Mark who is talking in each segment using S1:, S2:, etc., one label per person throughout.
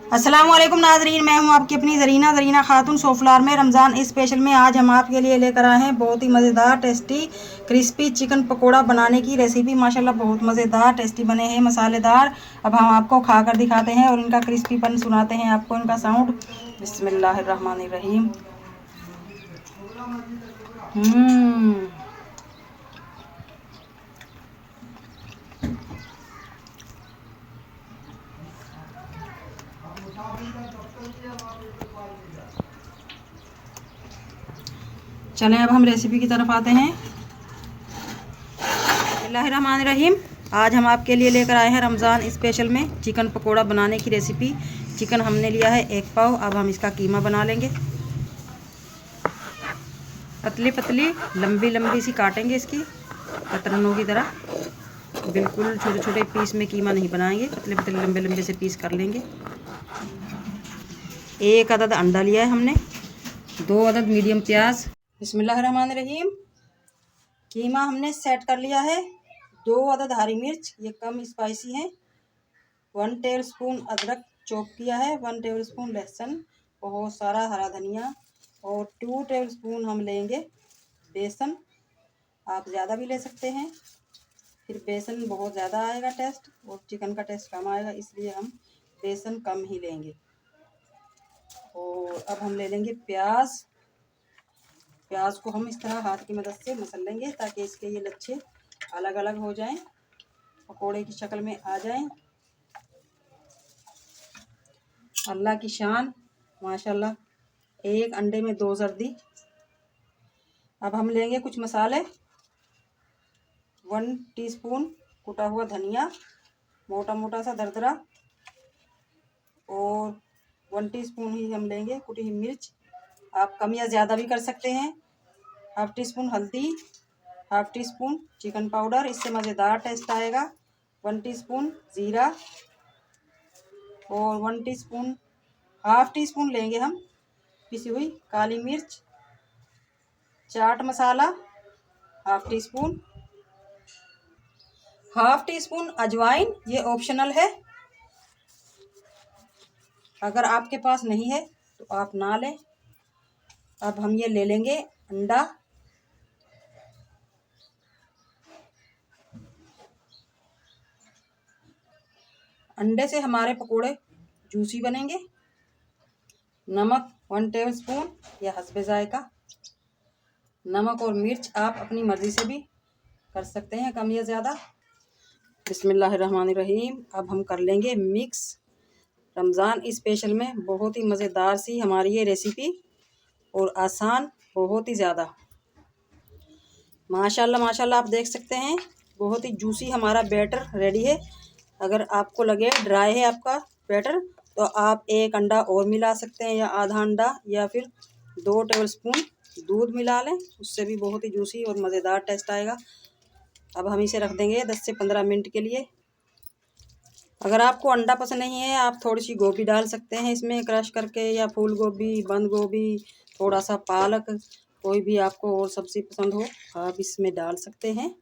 S1: अस्सलाम वालेकुम नाजरीन, मैं हूं आपकी अपनी ज़रीना खातून सोफलार में रमज़ान स्पेशल में आज हम आपके लिए लेकर आए हैं बहुत ही मज़ेदार टेस्टी क्रिस्पी चिकन पकोड़ा बनाने की रेसिपी। माशाल्लाह बहुत मज़ेदार टेस्टी बने हैं, मसालेदार। अब हम आपको खाकर दिखाते हैं और इनका क्रिस्पीपन सुनाते हैं आपको, इनका साउंड। बिस्मिल्लाहिर्रहमानिर्रहीम। चलें अब हम रेसिपी की तरफ आते हैं। बिस्मिल्लाहिर्रहमानिर्रहीम। आज हम आपके लिए लेकर आए हैं रमज़ान स्पेशल में चिकन पकोड़ा बनाने की रेसिपी। चिकन हमने लिया है 1 पाव। अब हम इसका कीमा बना लेंगे। पतली पतली लंबी लंबी सी काटेंगे, इसकी कतरनों की तरह। बिल्कुल छोटे छोटे पीस में कीमा नहीं बनाएंगे, पतले पतले लंबे लंबे से पीस कर लेंगे। 1 अदद अंडा लिया है हमने, 2 अदद मीडियम प्याज। बिस्मिल्लाहिर्रहमानिर्रहीम। कीमा हमने सेट कर लिया है। 2 अदद हरी मिर्च, ये कम स्पाइसी है। 1 टेबलस्पून अदरक चॉप किया है। 1 टेबलस्पून लहसुन, बहुत सारा हरा धनिया। और 2 टेबलस्पून हम लेंगे बेसन। आप ज़्यादा भी ले सकते हैं, फिर बेसन बहुत ज़्यादा आएगा टेस्ट और चिकन का टेस्ट कम आएगा, इसलिए हम बेसन कम ही लेंगे। और अब हम ले लेंगे प्याज। प्याज को हम इस तरह हाथ की मदद से मसल लेंगे ताकि इसके ये लच्छे अलग अलग हो जाएं, पकोड़े की शक्ल में आ जाएं। अल्लाह की शान, माशाल्लाह, 1 अंडे में 2 जर्दी। अब हम लेंगे कुछ मसाले। 1 टीस्पून कुटा हुआ धनिया, मोटा मोटा सा दरदरा। और 1 टीस्पून ही हम लेंगे कुटी हुई मिर्च, आप कम या ज़्यादा भी कर सकते हैं। 1/2 टीस्पून हल्दी, 1/2 टीस्पून चिकन पाउडर, इससे मज़ेदार टेस्ट आएगा। 1 टीस्पून ज़ीरा और 1 टीस्पून, 1/2 टीस्पून लेंगे हम पिसी हुई काली मिर्च। चाट मसाला 1/2 टीस्पून। 1/2 टीस्पून अजवाइन, ये ऑप्शनल है, अगर आपके पास नहीं है तो आप ना लें। अब हम ये ले लेंगे अंडा। अंडे से हमारे पकोड़े जूसी बनेंगे। नमक 1 टेबलस्पून या हस्बे जायका। नमक और मिर्च आप अपनी मर्ज़ी से भी कर सकते हैं, कम या ज़्यादा। बिस्मिल्लाहिर्रहमानिर्रहीम। अब हम कर लेंगे मिक्स। रमज़ान स्पेशल में बहुत ही मज़ेदार सी हमारी ये रेसिपी और आसान बहुत ही ज़्यादा। माशाल्लाह माशाल्लाह, आप देख सकते हैं बहुत ही जूसी हमारा बैटर रेडी है। अगर आपको लगे ड्राई है आपका बैटर तो आप 1 अंडा और मिला सकते हैं, या आधा अंडा, या फिर 2 टेबलस्पून दूध मिला लें, उससे भी बहुत ही जूसी और मज़ेदार टेस्ट आएगा। अब हम इसे रख देंगे 10 से 15 मिनट के लिए। अगर आपको अंडा पसंद नहीं है, आप थोड़ी सी गोभी डाल सकते हैं इसमें क्रश करके, या फूल गोभी, बंद गोभी, थोड़ा सा पालक, कोई भी आपको और सब्ज़ी पसंद हो आप इसमें डाल सकते हैं।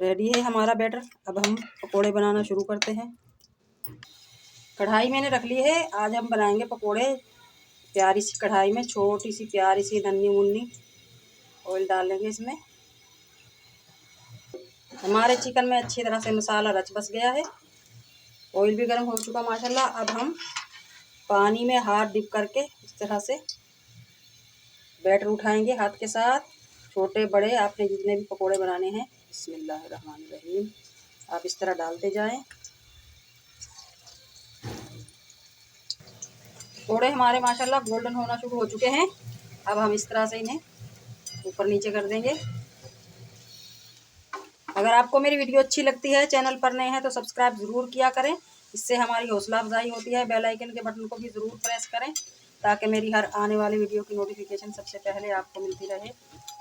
S1: रेडी है हमारा बैटर। अब हम पकोड़े बनाना शुरू करते हैं। कढ़ाई मैंने रख ली है, आज हम बनाएंगे पकोड़े। प्यारी सी कढ़ाई में छोटी सी प्यारी सी नन्ही मुन्नी ऑयल डाल लेंगे इसमें। हमारे चिकन में अच्छी तरह से मसाला रच बस गया है, ऑयल भी गर्म हो चुका माशाल्लाह। अब हम पानी में हाथ डिप करके इस तरह से बैटर उठाएंगे हाथ के साथ, छोटे बड़े आपने जितने भी पकोड़े बनाने हैं। बिस्मिल्लाहिर्रहमानिर्रहीम। आप इस तरह डालते जाएं। पकोड़े हमारे माशाल्लाह गोल्डन होना शुरू हो चुके हैं। अब हम इस तरह से इन्हें ऊपर नीचे कर देंगे। अगर आपको मेरी वीडियो अच्छी लगती है, चैनल पर नए हैं तो सब्सक्राइब ज़रूर किया करें, इससे हमारी हौसला अफजाई होती है। बेल आइकन के बटन को भी ज़रूर प्रेस करें ताकि मेरी हर आने वाली वीडियो की नोटिफिकेशन सबसे पहले आपको मिलती रहे।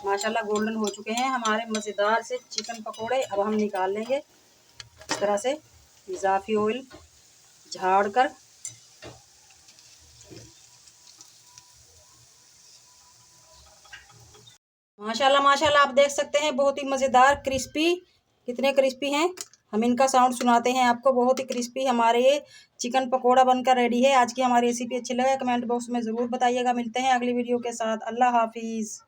S1: माशाल्लाह गोल्डन हो चुके हैं हमारे मज़ेदार से चिकन पकोड़े। अब हम निकाल लेंगे इस तरह से इजाफी ऑयल झाड़ कर। माशाल्लाह माशाल्लाह, आप देख सकते हैं बहुत ही मज़ेदार क्रिस्पी, कितने क्रिस्पी हैं हम इनका साउंड सुनाते हैं आपको। बहुत ही क्रिस्पी हमारे ये चिकन पकोड़ा बनकर रेडी है। आज की हमारी रेसिपी अच्छी लगे कमेंट बॉक्स में ज़रूर बताइएगा। मिलते हैं अगली वीडियो के साथ। अल्लाह हाफिज़।